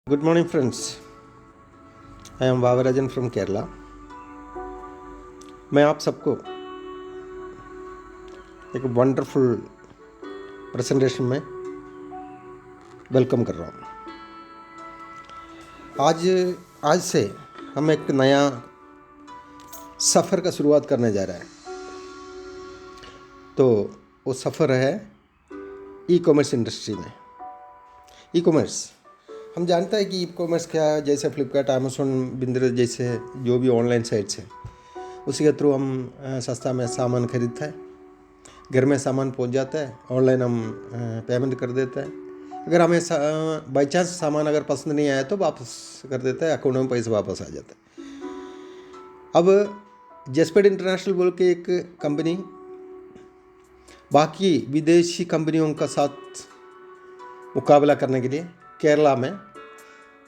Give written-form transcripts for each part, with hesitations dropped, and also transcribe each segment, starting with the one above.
Good morning, friends. I am Vavarajan from Kerala. मैं आप सबको एक वंडरफुल प्रेजेंटेशन में वेलकम कर रहा हूँ। आज से हम एक नया सफ़र का शुरुआत करने जा रहे हैं। तो वो सफ़र है ई कॉमर्स इंडस्ट्री में। ई कॉमर्स हम जानते हैं कि ई कॉमर्स क्या है। जैसे फ्लिपकार्ट, अमेज़न, बिंद्रा जैसे जो भी ऑनलाइन साइट्स हैं, उसी के थ्रू हम सस्ता में सामान खरीदता है, घर में सामान पहुंच जाता है, ऑनलाइन हम पेमेंट कर देते हैं। अगर हमें बाई चांस सामान अगर पसंद नहीं आया तो वापस कर देता है, अकाउंट में पैसे वापस आ जाता है। अब जसपेड इंटरनेशनल बोल के एक कंपनी बाकी विदेशी कंपनियों का साथ मुकाबला करने के लिए केरला में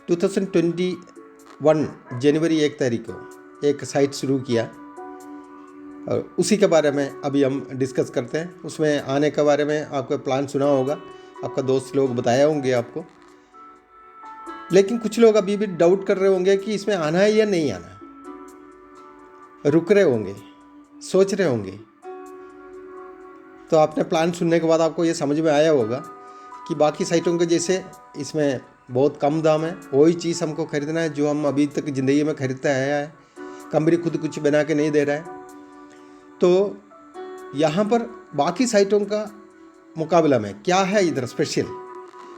2021 जनवरी 1 तारीख को एक साइट शुरू किया, और उसी के बारे में अभी हम डिस्कस करते हैं। उसमें आने के बारे में आपका प्लान सुना होगा, आपका दोस्त लोग बताए होंगे आपको, लेकिन कुछ लोग अभी भी डाउट कर रहे होंगे कि इसमें आना है या नहीं आना है, रुक रहे होंगे, सोच रहे होंगे। तो आपने प्लान सुनने के बाद आपको ये समझ में आया होगा कि बाकी साइटों के जैसे इसमें बहुत कम दाम है, वही चीज़ हमको खरीदना है जो हम अभी तक ज़िंदगी में खरीदता आया है। कंपनी खुद कुछ बना के नहीं दे रहा है। तो यहाँ पर बाकी साइटों का मुकाबला में क्या है इधर स्पेशल?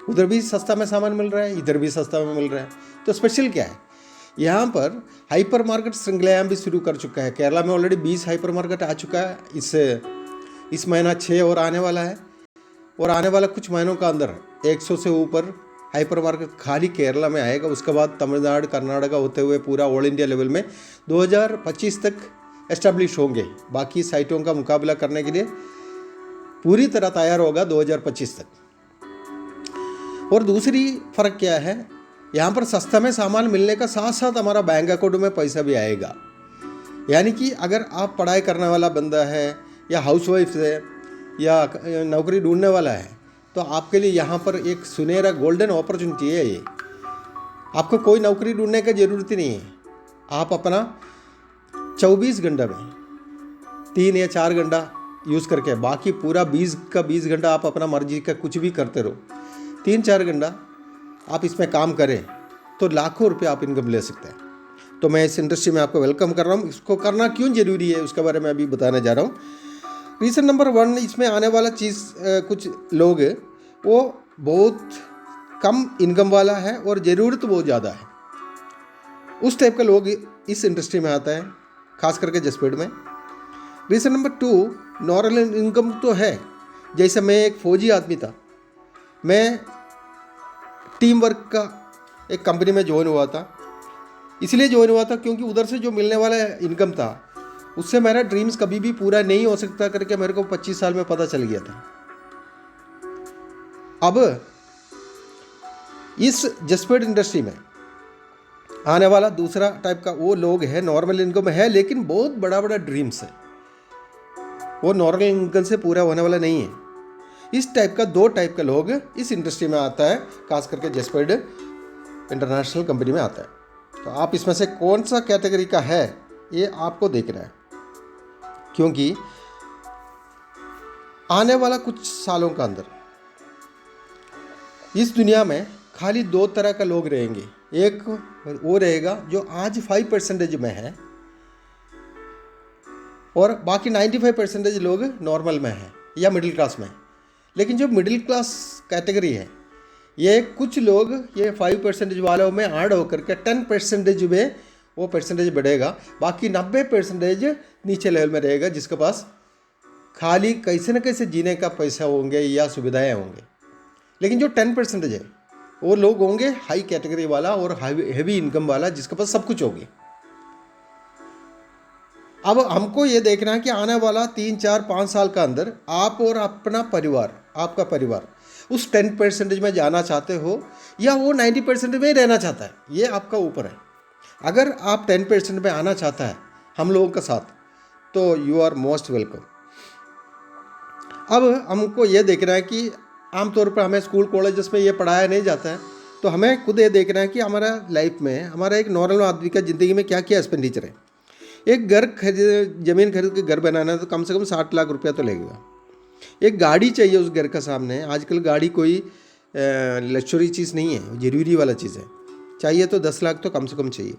उधर भी सस्ता में सामान मिल रहा है, इधर भी सस्ता में मिल रहा है, तो स्पेशल क्या है? यहाँ पर हाइपर मार्केट श्रृंखलाएँ भी शुरू कर चुका है। केरला में ऑलरेडी 20 हाइपर मार्केट आ चुका है। इस महीना 6 और आने वाला है, और आने वाला कुछ महीनों का अंदर 100 से ऊपर हाइपर मार्केट खाली केरला में आएगा। उसके बाद तमिलनाडु, कर्नाटका होते हुए पूरा ऑल इंडिया लेवल में 2025 तक एस्टेब्लिश होंगे। बाकी साइटों का मुकाबला करने के लिए पूरी तरह तैयार होगा 2025 तक। और दूसरी फ़र्क क्या है, यहाँ पर सस्ता में सामान मिलने का साथ साथ हमारा बैंक अकाउंट में पैसा भी आएगा। यानी कि अगर आप पढ़ाई करने वाला बंदा है, या हाउसवाइफ है, या नौकरी ढूंढने वाला है, तो आपके लिए यहाँ पर एक सुनहरा गोल्डन अपॉर्चुनिटी है ये। आपको कोई नौकरी ढूंढने की ज़रूरत ही नहीं है। आप अपना 24 घंटा में 3 या 4 घंटा यूज़ करके बाकी पूरा 20 घंटा आप अपना मर्जी का कुछ भी करते रहो। 3-4 घंटा आप इसमें काम करें तो लाखों रुपये आप इनकम ले सकते हैं। तो मैं इस इंडस्ट्री में आपको वेलकम कर रहा हूँ। इसको करना क्यों ज़रूरी है उसके बारे में अभी बताने जा रहा हूँ। रीज़न नंबर 1, इसमें आने वाला चीज़ कुछ लोग वो बहुत कम इनकम वाला है और ज़रूरत बहुत ज़्यादा है, उस टाइप का लोग इस इंडस्ट्री में आता है, खास करके जसपेड में। रीज़न नंबर 2, नॉर्मल इनकम तो है। जैसे मैं एक फौजी आदमी था, मैं टीम वर्क का एक कंपनी में ज्वाइन हुआ था। इसलिए ज्वाइन हुआ था क्योंकि उधर से जो मिलने वाला इनकम था उससे मेरा ड्रीम्स कभी भी पूरा नहीं हो सकता करके मेरे को 25 साल में पता चल गया था। अब इस जसपेड इंडस्ट्री में आने वाला दूसरा टाइप का वो लोग है, नॉर्मल इनकम है लेकिन बहुत बड़ा बड़ा ड्रीम्स है, वो नॉर्मल इनकम से पूरा होने वाला नहीं है। इस टाइप का 2 टाइप का लोग इस इंडस्ट्री में आता है, खास करके जसपेड इंटरनेशनल कंपनी में आता है। तो आप इसमें से कौन सा कैटेगरी का है ये आपको देखना है, क्योंकि आने वाला कुछ सालों का अंदर इस दुनिया में खाली 2 तरह का लोग रहेंगे। एक वो रहेगा जो आज 5% में है, और बाकी 95% लोग नॉर्मल में है या मिडिल क्लास में। लेकिन जो मिडिल क्लास कैटेगरी है, ये कुछ लोग ये 5% वालों में ऐड होकर के 10% में वो परसेंटेज बढ़ेगा। बाकी 90% नीचे लेवल में रहेगा, जिसके पास खाली कैसे न कैसे जीने का पैसा होंगे या सुविधाएं होंगे। लेकिन जो 10% है वो लोग होंगे हाई कैटेगरी वाला और हैवी इनकम वाला, जिसके पास सब कुछ होगी। अब हमको ये देखना है कि आने वाला 3-4-5 साल का अंदर आप और अपना परिवार, आपका परिवार उस 10% में जाना चाहते हो या वो 90% में ही रहना चाहता है, ये आपका ऊपर है। अगर आप 10% में आना चाहता है हम लोगों के साथ, तो यू आर मोस्ट वेलकम। अब हमको ये देखना है कि आमतौर पर हमें स्कूल कॉलेजेस में ये पढ़ाया नहीं जाता है तो हमें खुद ये देखना है कि हमारा लाइफ में, हमारा एक नॉर्मल आदमी का ज़िंदगी में क्या क्या एक्सपेंडिचर है। एक घर खरीद, ज़मीन खरीद के घर बनाना है तो कम से कम 60 लाख रुपया तो लगेगा। एक गाड़ी चाहिए उस घर का सामने, आजकल गाड़ी कोई लग्जरी चीज़ नहीं है, ज़रूरी वाला चीज़ है, चाहिए तो 10 लाख तो कम से कम चाहिए।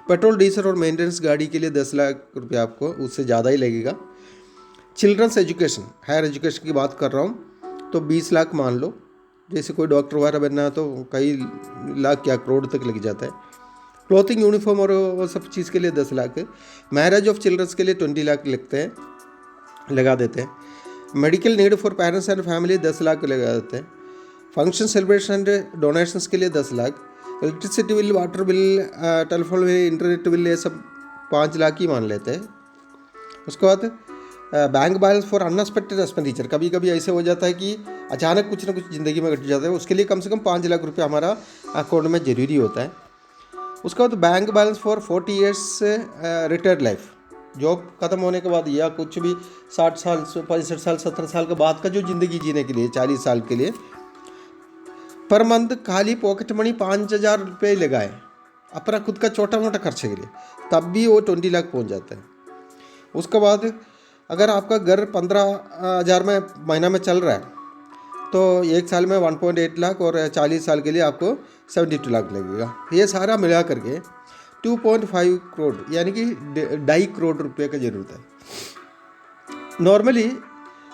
पेट्रोल डीजल और मेंटेनेंस गाड़ी के लिए 10 लाख रुपया आपको उससे ज़्यादा ही लगेगा। चिल्ड्रंस एजुकेशन, हायर एजुकेशन की बात कर रहा हूँ तो 20 लाख मान लो। जैसे कोई डॉक्टर वगैरह बनना है तो कई लाख क्या करोड़ तक लग जाता है। क्लॉथिंग, यूनिफॉर्म और वो सब चीज़ के लिए 10 लाख है। मैरिज ऑफ चिल्ड्रंस के लिए 20 लाख लगते हैं, लगा देते हैं। Medical need for parents and family 10 lakh लगा देते हैं। फंक्शन, सेलिब्रेशन एंड डोनेशंस के लिए 10 lakh. Electricity bill, water bill, telephone bill, internet bill, ये सब 5 लाख ही मान लेते हैं। उसके बाद bank balance for unexpected expenditure, कभी कभी ऐसे हो जाता है कि अचानक कुछ ना कुछ ज़िंदगी में घट जाता है, उसके लिए कम से कम 5 लाख रुपये हमारा अकाउंट में ज़रूरी होता है। उसके बाद bank balance for 40 years retired life, job ख़त्म होने के बाद या कुछ भी 60 साल, 65 साल, 70 साल के बाद का जो ज़िंदगी जीने के लिए 40 साल के लिए पर मंथ खाली पॉकेट मनी 5,000 रुपये लगाए अपना खुद का छोटा मोटा खर्चे के लिए, तब भी वो 20 लाख पहुंच जाता है। उसके बाद अगर आपका घर 15,000 में महीना में चल रहा है तो एक साल में 1.8 लाख और 40 साल के लिए आपको 72 लाख लगेगा। ये सारा मिला करके 2.5 करोड़ यानी कि 2.5 करोड़ रुपये का ज़रूरत है। नॉर्मली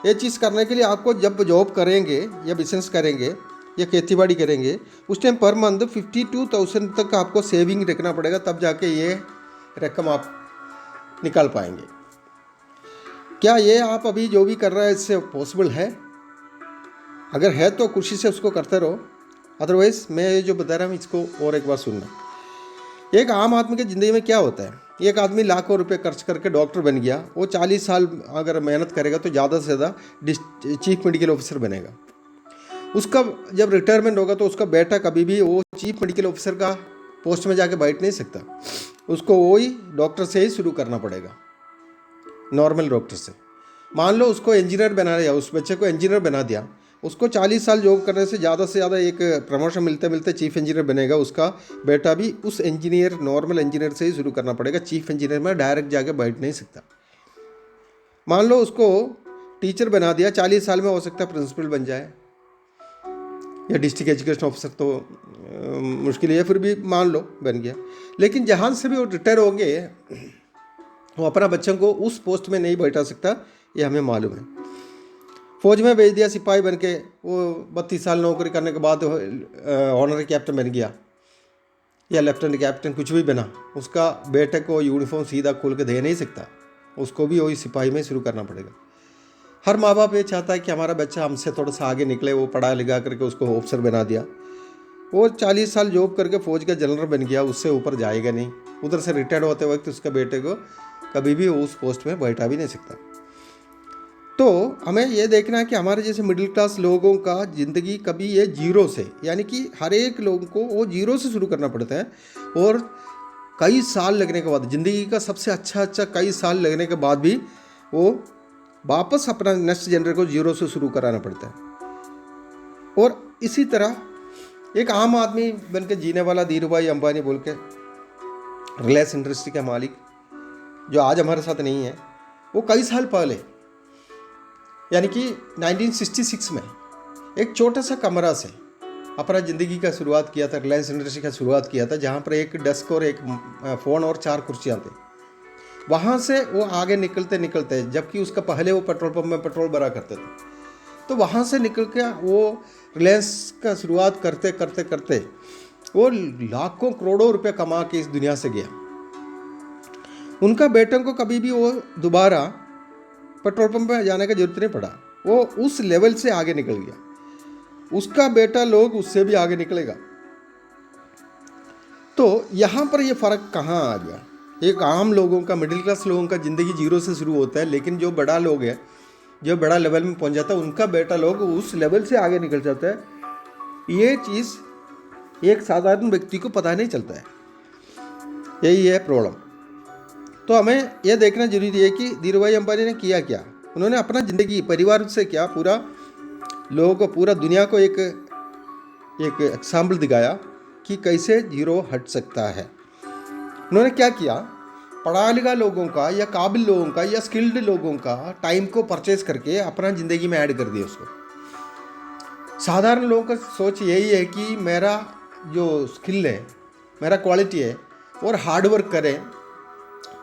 ये चीज़ करने के लिए आपको जब जॉब करेंगे या बिजनेस करेंगे या खेतीबाड़ी करेंगे उस टाइम पर मंथ 52,000 तक आपको सेविंग रखना पड़ेगा, तब जाके ये रकम आप निकाल पाएंगे। क्या ये आप अभी जो भी कर रहे हैं इससे पॉसिबल है? अगर है तो खुशी से उसको करते रहो, अदरवाइज़ मैं ये जो बता रहा हूँ इसको और एक बार सुनना। एक आम आदमी की ज़िंदगी में क्या होता है, एक आदमी लाखों रुपए खर्च करके डॉक्टर बन गया, वो 40 साल अगर मेहनत करेगा तो ज़्यादा से ज़्यादा चीफ मेडिकल ऑफिसर बनेगा। उसका जब रिटायरमेंट होगा तो उसका बेटा कभी भी वो चीफ मेडिकल ऑफिसर का पोस्ट में जाके बैठ नहीं सकता, उसको वही डॉक्टर से ही शुरू करना पड़ेगा, नॉर्मल डॉक्टर से। मान लो उसको इंजीनियर बना दिया, उस बच्चे को इंजीनियर बना दिया, उसको 40 साल जॉब करने से ज़्यादा एक प्रमोशन मिलते मिलते चीफ इंजीनियर बनेगा, उसका बेटा भी उस इंजीनियर, नॉर्मल इंजीनियर से ही शुरू करना पड़ेगा, चीफ इंजीनियर में डायरेक्ट जाके बैठ नहीं सकता। मान लो उसको टीचर बना दिया, 40 साल में हो सकता है प्रिंसिपल बन जाए या डिस्ट्रिक्ट एजुकेशन ऑफिसर, तो मुश्किल है, फिर भी मान लो बन गया। लेकिन जहाँ से भी वो रिटायर होंगे वो अपना बच्चों को उस पोस्ट में नहीं बैठा सकता, ये हमें मालूम है। फौज में भेज दिया सिपाही बन के, वो 32 साल नौकरी करने के बाद ऑनरी कैप्टन बन गया या लेफ्टिनेंट कैप्टन कुछ भी बना, उसका बेटे को यूनिफॉर्म सीधा खोल के दे नहीं सकता, उसको भी वही सिपाही में शुरू करना पड़ेगा। हर माँ बाप ये चाहता है कि हमारा बच्चा हमसे थोड़ा सा आगे निकले, वो पढ़ा लिखा करके उसको ऑफिसर बना दिया, वो 40 साल जॉब करके फौज का जनरल बन गया, उससे ऊपर जाएगा नहीं, उधर से रिटायर्ड होते वक्त उसका बेटे को कभी भी उस पोस्ट में बैठा भी नहीं सकता। तो हमें यह देखना है कि हमारे जैसे मिडिल क्लास लोगों का ज़िंदगी कभी ये जीरो से, यानी कि हर एक लोगों को वो जीरो से शुरू करना पड़ता है, और कई साल लगने के बाद, ज़िंदगी का सबसे अच्छा कई साल लगने के बाद भी वो वापस अपना नेक्स्ट जनरेशन को जीरो से शुरू कराना पड़ता है। और इसी तरह एक आम आदमी बन के जीने वाला धीरू भाई अंबानी बोल के, रिलायंस इंडस्ट्री का मालिक, जो आज हमारे साथ नहीं है, वो कई साल पहले यानी कि 1966 में एक छोटा सा कमरा से अपना ज़िंदगी का शुरुआत किया था, रिलायंस इंडस्ट्री का शुरुआत किया था, जहाँ पर एक डेस्क और एक फ़ोन और 4 कुर्सियाँ थे। वहाँ से वो आगे निकलते निकलते, जबकि उसका पहले वो पेट्रोल पंप में पेट्रोल भरा करते थे, तो वहाँ से निकल के वो रिलायंस का शुरुआत करते करते करते वो लाखों करोड़ों रुपए कमा के इस दुनिया से गया। उनका बेटों को कभी भी वो दोबारा पेट्रोल पंप में जाने का जरूरत नहीं पड़ा, वो उस लेवल से आगे निकल गया, उसका बेटा लोग उससे भी आगे निकलेगा। तो यहाँ पर ये फ़र्क कहाँ आ गया? एक आम लोगों का, मिडिल क्लास लोगों का ज़िंदगी जीरो से शुरू होता है, लेकिन जो बड़ा लोग है, जो बड़ा लेवल में पहुँच जाता है, उनका बेटा लोग उस लेवल से आगे निकल जाता है। ये चीज़ एक साधारण व्यक्ति को पता नहीं चलता है, यही है प्रॉब्लम। तो हमें यह देखना जरूरी है कि धीरू भाई अंबानी ने किया क्या। उन्होंने अपना ज़िंदगी परिवार से क्या, पूरा लोगों को, पूरा दुनिया को एक एग्जाम्पल दिखाया कि कैसे जीरो हट सकता है। उन्होंने क्या किया, पढ़ा लिखा लोगों का या काबिल लोगों का या स्किल्ड लोगों का टाइम को परचेज करके अपना ज़िंदगी में ऐड कर दिया उसको। साधारण लोगों का सोच यही है कि मेरा जो स्किल है, मेरा क्वालिटी है और हार्ड वर्क करें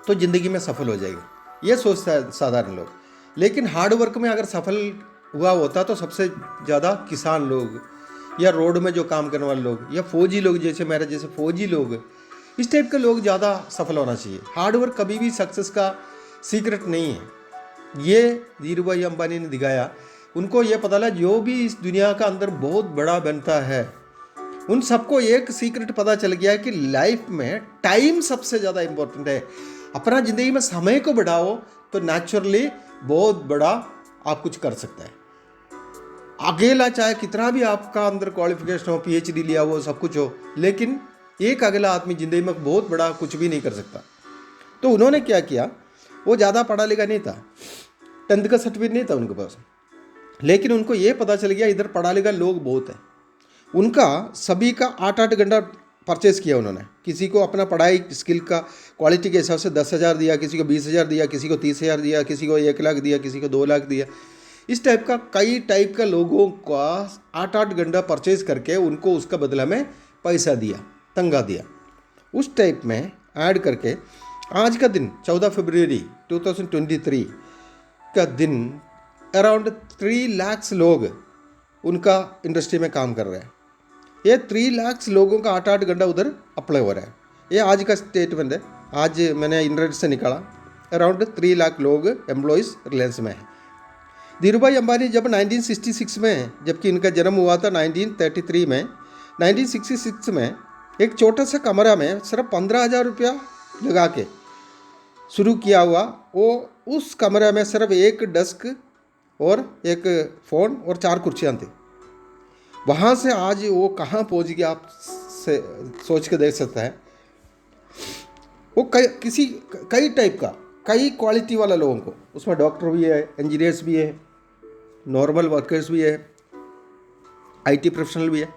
तो ज़िंदगी में सफल हो जाएगी, ये सोचता है साधारण लोग। लेकिन हार्ड वर्क में अगर सफल हुआ होता तो सबसे ज़्यादा किसान लोग या रोड में जो काम करने वाले लोग या फौजी लोग, जैसे मेरे जैसे फौजी लोग, इस टाइप के लोग ज़्यादा सफल होना चाहिए। हार्ड वर्क कभी भी सक्सेस का सीक्रेट नहीं है। ये धीरू भाई अंबानी ने दिखाया। उनको ये पता लगा जो भी इस दुनिया का अंदर बहुत बड़ा बनता है, उन सबको एक सीक्रेट पता चल गया कि लाइफ में टाइम सबसे ज़्यादा इम्पोर्टेंट है। अपना ज़िंदगी में समय को बढ़ाओ तो नेचुरली बहुत बड़ा आप कुछ कर सकते हैं। अकेला चाहे कितना भी आपका अंदर क्वालिफिकेशन हो, PhD लिया हो, सब कुछ हो, लेकिन एक अकेला आदमी ज़िंदगी में बहुत बड़ा कुछ भी नहीं कर सकता। तो उन्होंने क्या किया, वो ज़्यादा पढ़ा लिखा नहीं था, 10th का सर्टिफिकेट नहीं था उनके पास, लेकिन उनको ये पता चल गया इधर पढ़ा लिखा लोग बहुत हैं। उनका सभी का 8-8 घंटा परचेज़ किया उन्होंने। किसी को अपना पढ़ाई स्किल का क्वालिटी के हिसाब से 10,000 दिया, किसी को 20,000 दिया, किसी को 30,000 दिया, किसी को 1 लाख दिया, किसी को 2 लाख दिया। इस टाइप का कई टाइप का लोगों का 8-8 घंटा परचेज करके उनको उसका बदला में पैसा दिया, तंगा दिया। उस टाइप में ऐड करके आज का दिन 14 फरवरी 2023 का दिन अराउंड 3 लाख लोग उनका इंडस्ट्री में काम कर रहे हैं। ये 3 लाख लोगों का 8-8 घंटा उधर अप्लाई हो रहा है। ये आज का स्टेटमेंट है, आज मैंने इंटरनेट से निकाला। अराउंड 3 लाख लोग एम्प्लॉयज़ रिलायंस में हैं। धीरू भाई अंबानी जब 1966 में, जबकि इनका जन्म हुआ था 1933 में, 1966 में एक छोटा सा कमरा में सिर्फ 15,000 रुपया लगा के शुरू किया हुआ। वो उस कमरे में सिर्फ एक डेस्क और एक फ़ोन और 4 कुर्सियाँ थी। वहाँ से आज वो कहाँ पहुँच गया, आप से सोच के देख सकते हैं। वो कई टाइप का, कई क्वालिटी वाला लोगों को, उसमें डॉक्टर भी है, इंजीनियर्स भी है, नॉर्मल वर्कर्स भी है, IT प्रोफेशनल भी है,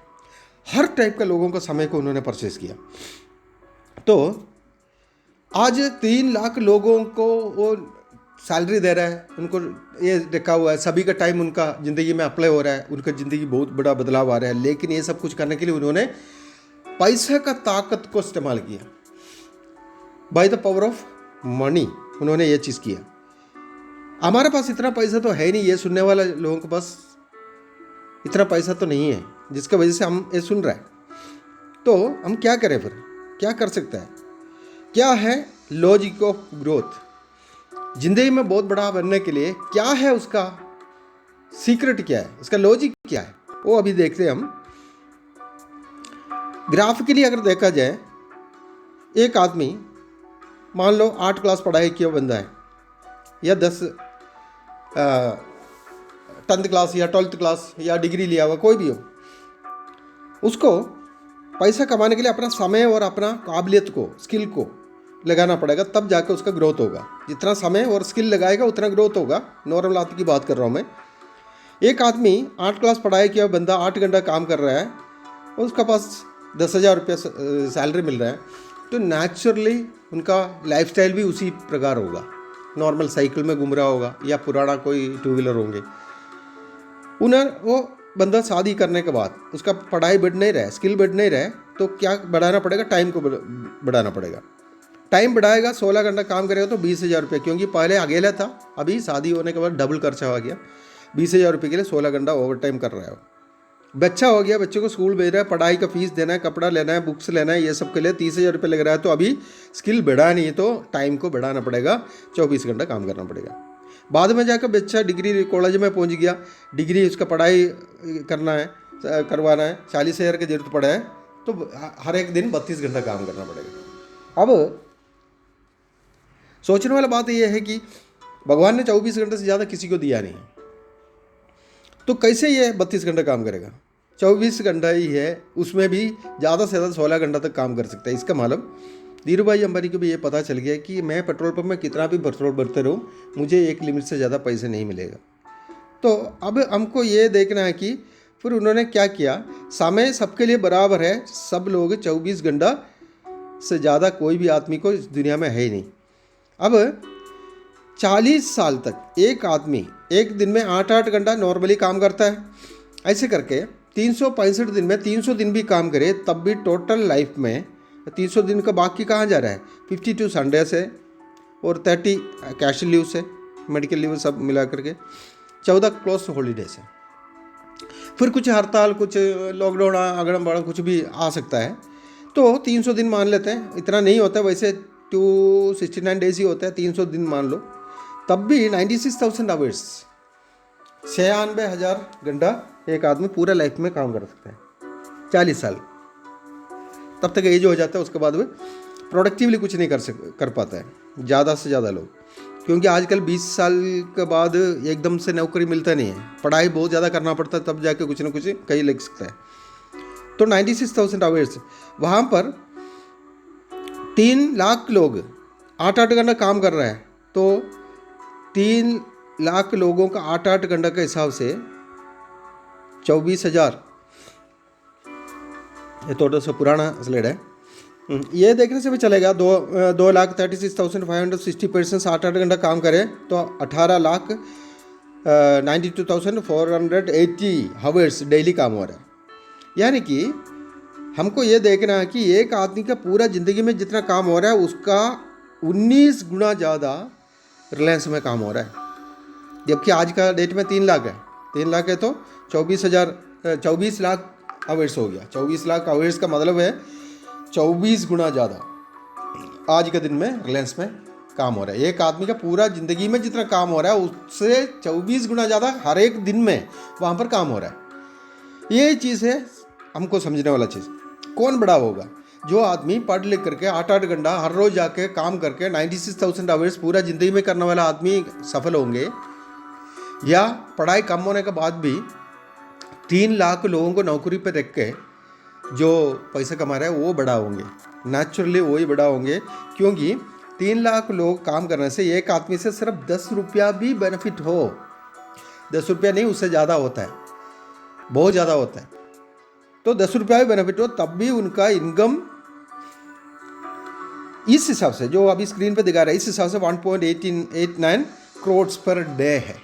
हर टाइप का लोगों का समय को उन्होंने परचेज किया। तो आज 3 लाख लोगों को वो सैलरी दे रहा है। उनको ये देखा हुआ है, सभी का टाइम उनका ज़िंदगी में अप्लाई हो रहा है, उनका ज़िंदगी बहुत बड़ा बदलाव आ रहा है। लेकिन ये सब कुछ करने के लिए उन्होंने पैसे का ताकत को इस्तेमाल किया। Bye the power of money उन्होंने ये चीज़ किया। हमारे पास इतना पैसा तो है नहीं, ये सुनने वाले लोगों के पास इतना पैसा तो नहीं है जिसकी वजह से हम ये सुन रहे हैं। तो हम क्या करें फिर, क्या कर सकते हैं? क्या है लॉजिक ऑफ ग्रोथ? जिंदगी में बहुत बड़ा बनने के लिए क्या है, उसका सीक्रेट क्या है, उसका लॉजिक क्या है, वो अभी देखते हैं हम। ग्राफिकली अगर देखा जाए, एक आदमी मान लो 8 क्लास पढ़ाई किया बंदा है, या 10th क्लास या 12th क्लास या डिग्री लिया हुआ कोई भी हो, उसको पैसा कमाने के लिए अपना समय और अपना काबिलियत को, स्किल को लगाना पड़ेगा, तब जाकर उसका ग्रोथ होगा। जितना समय और स्किल लगाएगा उतना ग्रोथ होगा। नॉर्मल आदमी की बात कर रहा हूँ मैं। एक आदमी 8 क्लास पढ़ाई किया बंदा 8 घंटा काम कर रहा है और उसका पास 10,000 रुपया सैलरी मिल रहा है, तो नेचुरली उनका लाइफस्टाइल भी उसी प्रकार होगा। नॉर्मल साइकिल में घूम रहा होगा या पुराना कोई 2 व्हीलर होंगे। वो बंदा शादी करने के बाद उसका पढ़ाई बढ़ नहीं रहा है, स्किल बढ़ नहीं रहा है, तो क्या बढ़ाना पड़ेगा? टाइम को बढ़ाना पड़ेगा। टाइम बढ़ाएगा, 16 घंटा काम करेगा तो 20,000 रुपये, क्योंकि पहले अकेला था, अभी शादी होने के बाद डबल खर्चा हो गया। 20,000 रुपये के लिए 16 घंटा ओवर टाइम कर रहा है। बच्चा हो गया, बच्चे को स्कूल भेज रहा है, पढ़ाई का फीस देना है, कपड़ा लेना है, बुक्स लेना है, ये सब के लिए 30,000 रुपये लग रहा है। तो अभी स्किल बढ़ा नहीं है तो टाइम को बढ़ाना पड़ेगा, 24 घंटा काम करना पड़ेगा। बाद में जाकर बच्चा डिग्री कॉलेज में पहुंच गया, डिग्री उसका पढ़ाई करना है, करवाना है, 40,000 की जरूरत पड़ा है, तो हर एक दिन 32 घंटा काम करना पड़ेगा। अब सोचने वाला बात यह है कि भगवान ने 24 घंटे से ज़्यादा किसी को दिया नहीं, तो कैसे ये 32 घंटा काम करेगा? 24 घंटा ही है, उसमें भी ज़्यादा से ज़्यादा 16 घंटा तक काम कर सकता है। इसका मतलब धीरू भाई अंबानी को भी ये पता चल गया कि मैं पेट्रोल पंप में कितना भी पेट्रोल भरते रहूँ, मुझे एक लिमिट से ज़्यादा पैसे नहीं मिलेगा। तो अब हमको ये देखना है कि फिर उन्होंने क्या किया, समय सबके लिए बराबर है, सब लोग 24 घंटा से ज़्यादा कोई भी आदमी को इस दुनिया में है ही नहीं। अब 40 साल तक एक आदमी एक दिन में 8-8 घंटा नॉर्मली काम करता है। ऐसे करके 365 दिन में 300 दिन भी काम करे तब भी टोटल लाइफ में 300 दिन का बाकी कहाँ जा रहा है, 52 संडे से और 30 कैश लीव से, मेडिकल लीव सब मिला करके 14 क्लोज हॉलीडे से। फिर कुछ हड़ताल, कुछ लॉकडाउन, अगड़म बड़म कुछ भी आ सकता है, तो 300 दिन मान लेते हैं। इतना नहीं होता वैसे, 269 डेज ही होता है, 300 दिन मान लो, तब भी 96,000 आवर्स, 96,000 घंटा एक आदमी पूरा लाइफ में काम कर सकता है। 40 साल तब तक एज हो जाता है, उसके बाद वो प्रोडक्टिवली कुछ नहीं कर पाता है ज़्यादा से ज़्यादा लोग, क्योंकि आजकल 20 साल के बाद एकदम से नौकरी मिलता नहीं है, पढ़ाई बहुत ज़्यादा करना पड़ता है, तब जाके कुछ ना कुछ कहीं लग सकता है। तो 96,000 आवर्स, वहाँ पर 3 लाख लोग 8-8 घंटा काम कर रहा है, तो 3 लाख लोगों का 8-8 घंटा के हिसाब से 24,000, ये थोड़ा सा पुराना स्लाइड है, ये देखने से भी चलेगा। 2,36,560 पर्सन 8-8 घंटा काम करें तो 18,92,480 हावर्स डेली काम हो रहा है। यानी कि हमको ये देखना है कि एक आदमी का पूरा ज़िंदगी में जितना काम हो रहा है उसका 19 गुना ज़्यादा रिलायंस में काम हो रहा है, जबकि आज का डेट में 3 लाख है। 3 लाख है तो 24 लाख आवर्स हो गया। 24 लाख आवर्स का मतलब है 24 गुना ज़्यादा आज के दिन में रिलायंस में काम हो रहा है। एक आदमी का पूरा ज़िंदगी में जितना काम हो रहा है उससे 24 गुना ज़्यादा हर एक दिन में वहाँ पर काम हो रहा है। ये चीज़ है हमको समझने वाला चीज़। कौन बड़ा होगा? जो आदमी पढ़ लिख करके 8-8 घंटा हर रोज़ जाके काम करके 96,000 आवर्स पूरा ज़िंदगी में करने वाला आदमी सफल होंगे, या पढ़ाई कम होने के बाद भी 3 लाख लोगों को नौकरी पर रख के जो पैसा कमा रहा है वो बड़ा होंगे। नेचुरली वही बड़ा होंगे, क्योंकि 3 लाख लोग काम करने से एक आदमी से सिर्फ 10 रुपया भी बेनिफिट हो, 10 रुपया नहीं उससे ज़्यादा होता है, बहुत ज़्यादा होता है, तो 10 रुपया भी बेनिफिट हो तब भी उनका इनकम इस हिसाब से जो अभी स्क्रीन पे दिखा रहा है इस हिसाब से 1.89 करोड़ पर डे है।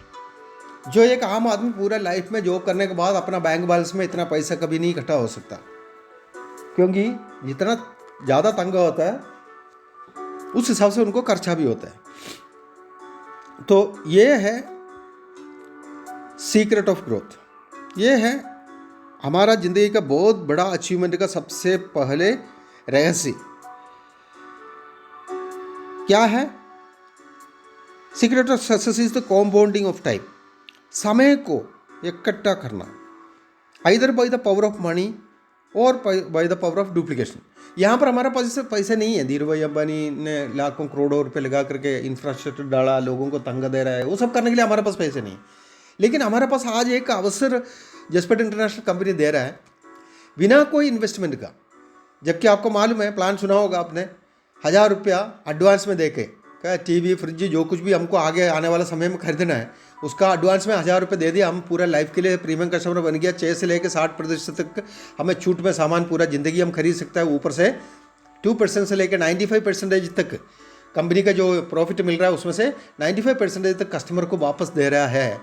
जो एक आम आदमी पूरा लाइफ में जॉब करने के बाद अपना बैंक बैलेंस में इतना पैसा कभी नहीं इकट्ठा हो सकता, क्योंकि जितना ज़्यादा तंग होता है उस हिसाब से उनको खर्चा भी होता है। तो ये है सीक्रेट ऑफ ग्रोथ, ये है हमारा ज़िंदगी का बहुत बड़ा अचीवमेंट का सबसे पहले रहस्य। क्या है? Secret of success is the compounding of time. समय को इकट्ठा करना, either by the power of money और by the power of duplication. यहाँ पर हमारा पास पैसे नहीं है। धीरू भाई अंबानी ने लाखों करोड़ों रुपए लगा करके इंफ्रास्ट्रक्चर डाला, लोगों को तंग दे रहा है, वो सब करने के लिए हमारे पास पैसे नहीं। लेकिन हमारे पास आज एक अवसर जसपेट इंटरनेशनल कंपनी दे रहा है बिना कोई इन्वेस्टमेंट का। जबकि आपको मालूम है, प्लान सुना होगा आपने, 1,000 रुपया एडवांस में दे के क्या टीवी फ्रिज जो कुछ भी हमको आगे आने वाला समय में खरीदना है उसका एडवांस में 1,000 रुपये दे दिया, हम पूरा लाइफ के लिए प्रीमियम कस्टमर बन गया। 6 से लेकर 60% तक हमें छूट में सामान पूरा ज़िंदगी हम खरीद सकता है। ऊपर से 2% से लेकर 95% तक कंपनी का जो प्रॉफिट मिल रहा है उसमें से 95% तक कस्टमर को वापस दे रहा है।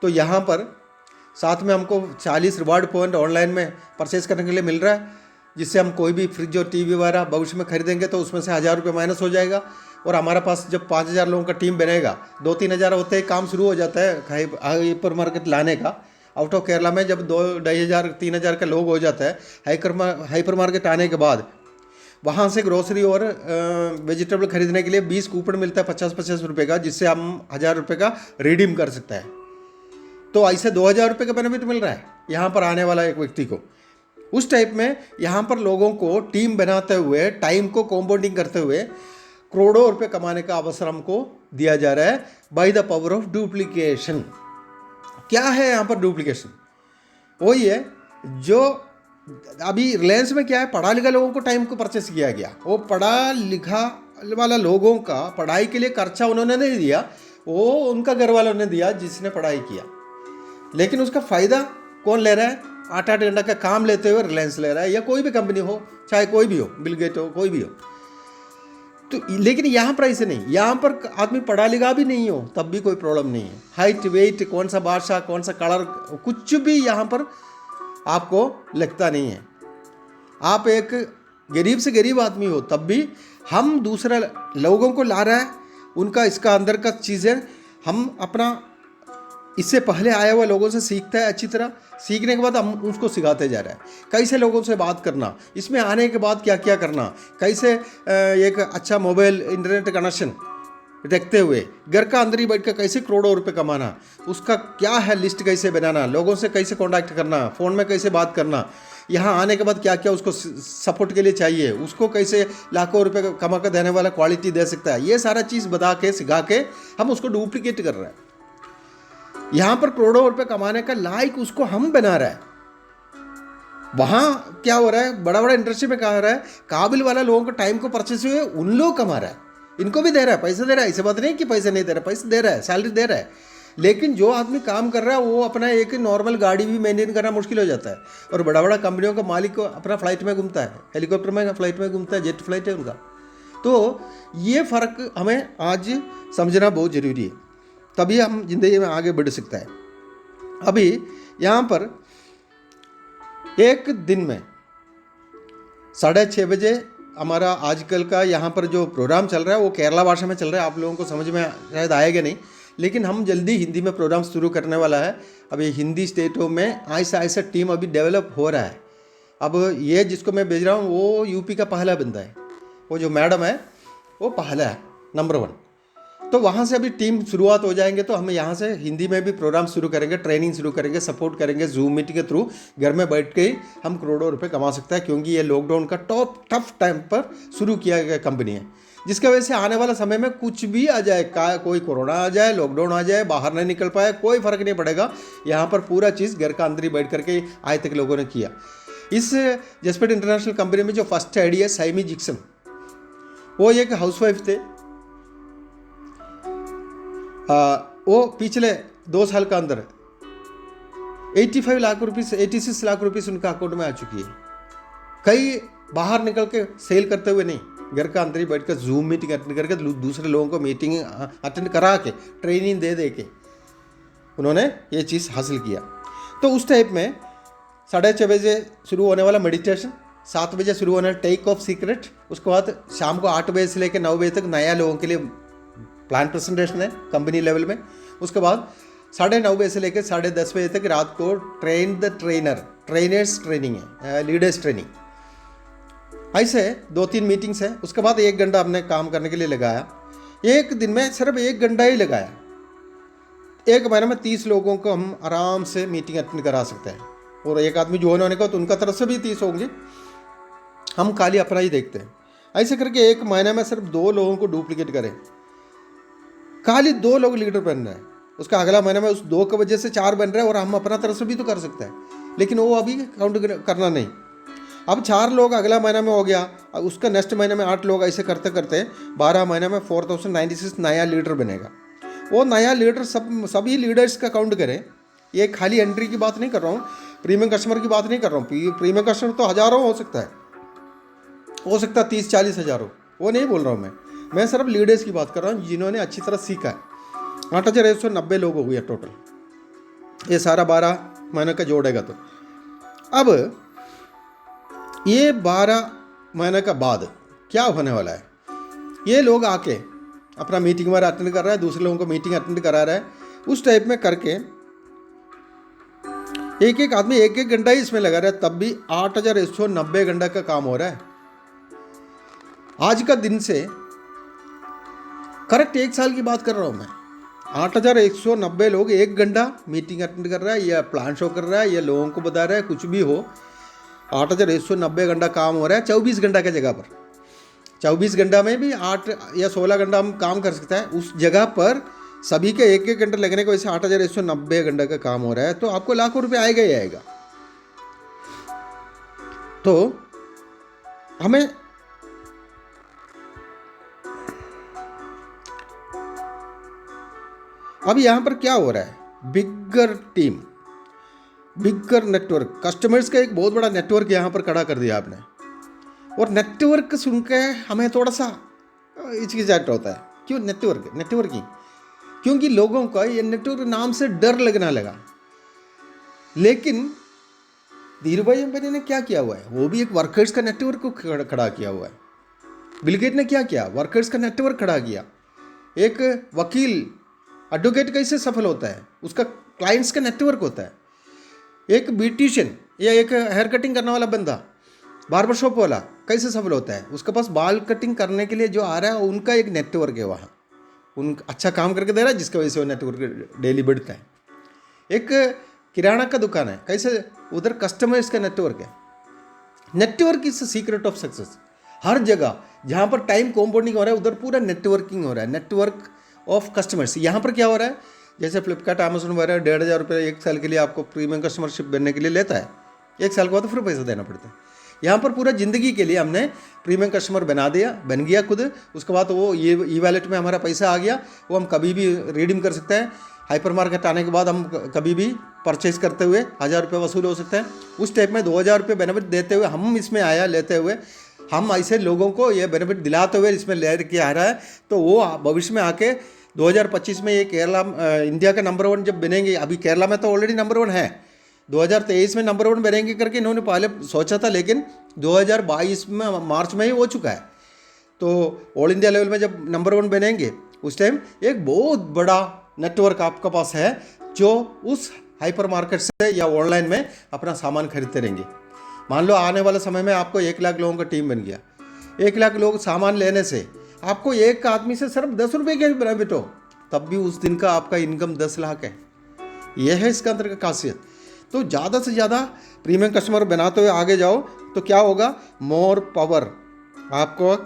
तो यहाँ पर साथ में हमको 40 रिवार्ड पॉइंट ऑनलाइन में परचेज करने के लिए मिल रहा है, जिससे हम कोई भी फ्रिज और टीवी वगैरह भविष्य में खरीदेंगे तो उसमें से 1,000 रुपये माइनस हो जाएगा। और हमारे पास जब 5,000 लोगों का टीम बनेगा, 2-3 हज़ार होते ही काम शुरू हो जाता है हाइपर मार्केट लाने का। आउट ऑफ केरला में जब 2,500-3,000 का लोग हो जाता है, हाइपर मार्केट आने के बाद वहाँ से ग्रोसरी और वेजिटेबल खरीदने के लिए 20 कूपन मिलता है 50-50 रुपये का, जिससे हम 1,000 रुपये का रिडीम कर सकता है। तो ऐसे 2,000 रुपये का बेनिफिट मिल रहा है यहाँ पर आने वाला एक व्यक्ति को। उस टाइप में यहाँ पर लोगों को टीम बनाते हुए, टाइम को कॉम्पाउंडिंग करते हुए करोड़ों रुपए कमाने का अवसर हमको दिया जा रहा है bye the power of duplication. क्या है यहाँ पर डुप्लीकेशन? वही है जो अभी रिलायंस में क्या है, पढ़ा लिखा लोगों को टाइम को परचेस किया गया। वो पढ़ा लिखा वाला लोगों का पढ़ाई के लिए खर्चा उन्होंने नहीं दिया, वो उनका घर वालों ने दिया जिसने पढ़ाई किया। लेकिन उसका फ़ायदा कौन ले रहा है? 8-8 घंटा का काम लेते हुए रिलायंस ले रहा है, या कोई भी कंपनी हो, चाहे कोई भी हो, बिल गेट हो, कोई भी हो। तो लेकिन यहाँ पर ऐसे नहीं, यहाँ पर आदमी पढ़ा लिखा भी नहीं हो तब भी कोई प्रॉब्लम नहीं है। हाइट, वेट, कौन सा भाषा, कौन सा कलर, कुछ भी यहाँ पर आपको लगता नहीं है। आप एक गरीब से गरीब आदमी हो तब भी हम दूसरे लोगों को ला रहा है, उनका इसका अंदर का चीज़ें हम अपना इससे पहले आया हुआ लोगों से सीखता है, अच्छी तरह सीखने के बाद हम उसको सिखाते जा रहे हैं कैसे लोगों से बात करना, इसमें आने के बाद क्या क्या करना, कैसे एक अच्छा मोबाइल इंटरनेट कनेक्शन रखते हुए घर का अंदर ही बैठ कर कैसे करोड़ों रुपए कमाना, उसका क्या है लिस्ट कैसे बनाना, लोगों से कैसे कांटेक्ट करना, फ़ोन में कैसे बात करना, यहाँ आने के बाद क्या क्या उसको सपोर्ट के लिए चाहिए, उसको कैसे लाखों रुपए कमा कर देने वाला क्वालिटी दे सकता है, ये सारा चीज़ बता के सिखा के हम उसको डुप्लीकेट कर रहे हैं। यहाँ पर करोड़ों रुपए कमाने का लायक उसको हम बना रहे हैं। वहाँ क्या हो रहा है, बड़ा बड़ा इंडस्ट्री में क्या हो रहा है, काबिल वाला लोगों को टाइम को परचेस हुए उन लोग कमा रहा है, इनको भी दे रहा है, पैसे दे रहा है, ऐसे बात नहीं कि पैसे नहीं दे रहा है, पैसे दे रहा है, सैलरी दे रहा है। लेकिन जो आदमी काम कर रहा है वो अपना एक नॉर्मल गाड़ी भी मेंटेन करना मुश्किल हो जाता है, और बड़ा बड़ा कंपनियों का मालिक को अपना फ्लाइट में घूमता है, हेलीकॉप्टर में फ्लाइट में घूमता है, जेट फ्लाइट है उनका। तो ये फ़र्क हमें आज समझना बहुत ज़रूरी है, तभी हम जिंदगी में आगे बढ़ सकता है। अभी यहाँ पर एक दिन में 6:30 बजे हमारा आजकल का यहाँ पर जो प्रोग्राम चल रहा है वो केरला भाषा में चल रहा है, आप लोगों को समझ में शायद आएगा नहीं, लेकिन हम जल्दी हिंदी में प्रोग्राम शुरू करने वाला है। अभी हिंदी स्टेटों में ऐसा ऐसा टीम अभी डेवलप हो रहा है। अब ये जिसको मैं भेज रहा हूँ वो यूपी का पहला बंदा है, वो जो मैडम है वो पहला है, नंबर 1। तो वहाँ से अभी टीम शुरुआत हो जाएंगे, तो हम यहाँ से हिंदी में भी प्रोग्राम शुरू करेंगे, ट्रेनिंग शुरू करेंगे, सपोर्ट करेंगे, जूम मीटिंग के थ्रू घर में बैठ के ही हम करोड़ों रुपए कमा सकते हैं, क्योंकि ये लॉकडाउन का टफ टाइम पर शुरू किया गया कंपनी है, जिसकी वजह से आने वाला समय में कुछ भी आ जाए, कोई कोरोना आ जाए, लॉकडाउन आ जाए, बाहर नहीं निकल पाए, कोई फ़र्क नहीं पड़ेगा। यहाँ पर पूरा चीज़ घर का अंदर ही बैठ करके आज तक लोगों ने किया। इस जसपेट इंटरनेशनल कंपनी में जो फर्स्ट हेड है साइमी जिक्सन, वो एक हाउसवाइफ थे। वो पिछले 2 साल का अंदर 86 लाख रुपीस उनका अकाउंट में आ चुकी है। कई बाहर निकल के सेल करते हुए नहीं, घर का अंदर ही बैठ कर जूम मीटिंग अटेंड करके दूसरे लोगों को मीटिंग अटेंड करा के ट्रेनिंग दे के उन्होंने ये चीज़ हासिल किया। तो उस टाइप में 6:30 बजे शुरू होने वाला मेडिटेशन, 7 बजे शुरू होने वाला टेक ऑफ सीक्रेट, उसके बाद शाम को 8 बजे से लेकर 9 बजे तक नया लोगों के लिए प्लान प्रेजेंटेशन है कंपनी लेवल में। उसके बाद 9:30 बजे से लेकर 10:30 बजे तक रात को ट्रेन द ट्रेनर्स ट्रेनिंग है, लीडर्स ट्रेनिंग। ऐसे 2-3 मीटिंग्स हैं। उसके बाद 1 घंटा हमने काम करने के लिए लगाया। एक दिन में सिर्फ 1 घंटा ही लगाया। 1 महीने में 30 लोगों को हम आराम से मीटिंग अटेंड करा सकते हैं, और एक आदमी ज्वाइन होने का तो उनका तरफ से भी 30 होंगे, हम खाली अपना ही देखते हैं। ऐसे करके 1 महीने में सिर्फ 2 लोगों को डुप्लीकेट करें, खाली 2 लोग लीडर बन रहे हैं, उसका अगला महीने में उस 2 की वजह से 4 बन रहे हैं, और हम अपना तरफ से भी तो कर सकते हैं, लेकिन वो अभी काउंट करना नहीं। अब 4 लोग अगला महीना में हो गया, उसका नेक्स्ट महीने में 8 लोग, ऐसे करते करते 12 महीने में 4096 नया लीडर बनेगा। वो नया लीडर सभी लीडर्स का काउंट करें। ये खाली एंट्री की बात नहीं कर रहा हूँ, प्रीमियम कस्टमर की बात नहीं कर रहा हूँ। प्रीमियम कस्टमर तो हज़ारों हो सकता है 30-40 हज़ारों, वो नहीं बोल रहा हूँ मैं सिर्फ लीडर्स की बात कर रहा हूँ जिन्होंने अच्छी तरह सीखा है। 8,190 लोग हो गए टोटल, ये सारा 12 महीने का जोड़ेगा तो। अब ये 12 महीने का बाद क्या होने वाला है, ये लोग आके अपना मीटिंग में अटेंड कर रहा है, दूसरे लोगों को मीटिंग अटेंड करा रहा है, उस टाइप में करके एक आदमी 1 घंटा ही इसमें लगा रहा है, तब भी 8,190 घंटा का काम हो रहा है। आज का दिन से करेक्ट 1 साल की बात कर रहा हूँ मैं। 8,190 लोग 1 घंटा मीटिंग अटेंड कर रहा है, या प्लान शो कर रहा है, या लोगों को बता रहा है, कुछ भी हो, 8,190 घंटा काम हो रहा है 24 घंटा की जगह पर। 24 घंटा में भी 8 या 16 घंटा हम काम कर सकते हैं, उस जगह पर सभी के 1-1 घंटा लगने को, ऐसे 8,190 घंटा का काम हो रहा है, तो आपको लाखों रुपए आएगा ही आएगा। तो हमें अब यहाँ पर क्या हो रहा है, बिगर टीम, बिगर नेटवर्क, कस्टमर्स का एक बहुत बड़ा नेटवर्क यहाँ पर खड़ा कर दिया आपने। और नेटवर्क सुन के हमें थोड़ा सा हिचकिचाहट होता है। क्यों नेटवर्किंग? क्योंकि लोगों का ये नेटवर्क नाम से डर लगना लगा। लेकिन धीरू भाई अंबानी ने क्या किया हुआ है, वो भी एक वर्कर्स का नेटवर्क को खड़ा किया हुआ है। बिल गेट ने क्या किया, वर्कर्स का नेटवर्क खड़ा किया। एक वकील, एडवोकेट कैसे सफल होता है, उसका क्लाइंट्स का नेटवर्क होता है। एक ब्यूटिशियन या एक हेयर कटिंग करने वाला बंदा, बार्बर शॉप वाला कैसे सफल होता है, उसके पास बाल कटिंग करने के लिए जो आ रहा है उनका एक नेटवर्क है वहाँ, उन अच्छा काम करके दे रहा है, जिसकी वजह से वो नेटवर्क डेली बढ़ता है। एक किराना का दुकान है, कैसे उधर कस्टमर्स का नेटवर्क है। Network is secret of success. हर जगह जहाँ पर टाइम कॉम्पाउंडिंग हो रहा है उधर पूरा नेटवर्किंग हो रहा है, नेटवर्क ऑफ कस्टमर्स। यहाँ पर क्या हो रहा है, जैसे फ्लिपकार्ट, अमेजोन वगैरह 1,500 रुपये एक साल के लिए आपको प्रीमियम कस्टमरशिप बनने के लिए लेता है, एक साल के बाद तो फिर पैसा देना पड़ता है। यहाँ पर पूरा ज़िंदगी के लिए हमने प्रीमियम कस्टमर बन गया खुद। उसके बाद वो ये ई वॉलेट में हमारा पैसा आ गया, वो हम कभी भी रिडीम कर सकते हैं। हाइपर मार्केट आने के बाद हम कभी भी परचेज करते हुए 1,000 रुपये वसूल हो सकते हैं। उस टाइप में 2,000 रुपये बेनिफिट देते हुए हम इसमें आया, लेते हुए हम ऐसे लोगों को ये बेनिफिट दिलाते हुए इसमें ले के आ रहा है। तो वो भविष्य में आके 2025 में ये केरला इंडिया का नंबर 1 जब बनेंगे, अभी केरला में तो ऑलरेडी नंबर 1 है, 2023 में नंबर 1 बनेंगे करके इन्होंने पहले सोचा था, लेकिन 2022 में मार्च में ही हो चुका है। तो ऑल इंडिया लेवल में जब नंबर 1 बनेंगे उस टाइम एक बहुत बड़ा नेटवर्क आपके पास है, जो उस हाइपर मार्केट से या ऑनलाइन में अपना सामान खरीदते रहेंगे। मान लो आने वाले समय में आपको 1 लाख लोगों का टीम बन गया, 1 लाख लोग सामान लेने से आपको एक आदमी से सिर्फ 10 रुपये के बेनिफिट हो, तब भी उस दिन का आपका इनकम 10 लाख है। यह है इसका अंदर का खासियत। तो ज़्यादा से ज़्यादा प्रीमियम कस्टमर बनाते हुए आगे जाओ तो क्या होगा, मोर पावर। आपको